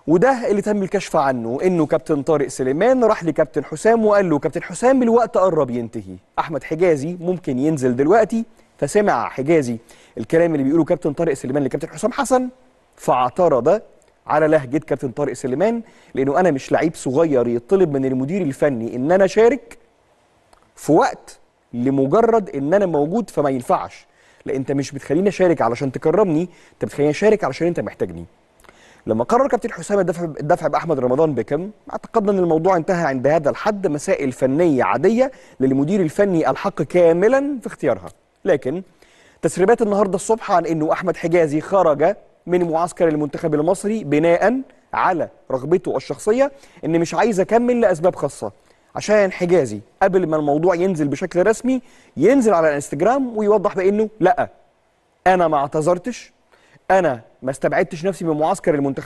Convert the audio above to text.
وده اللي تم الكشف عنه، انه كابتن طارق سليمان راح لكابتن حسام وقال له: كابتن حسام الوقت قرب ينتهي، احمد حجازي ممكن ينزل دلوقتي. فسمع حجازي الكلام اللي بيقوله كابتن طارق سليمان لكابتن حسام حسن، فاعترض على لهجه كابتن طارق سليمان، لانه انا مش لعيب صغير يطلب من المدير الفني ان انا اشارك في وقت لمجرد ان انا موجود، فما ينفعش. لا، انت مش بتخليني اشارك علشان تكرمني، انت بتخليني اشارك علشان انت محتاجني. لما قرر كابتن حسام الدفع باحمد رمضان بكم، اعتقدنا ان الموضوع انتهى عند هذا الحد، مسائل فنيه عاديه للمدير الفني الحق كاملا في اختيارها. لكن تسريبات النهارده الصبح عن انه احمد حجازي خرج من معسكر المنتخب المصري بناء على رغبته الشخصيه ان مش عايز اكمل لاسباب خاصه، عشان حجازي قبل ما الموضوع ينزل بشكل رسمي ينزل على الانستجرام ويوضح بانه لا، انا ما اعتذرتش، انا ما استبعدتش نفسي من معسكر المنتخب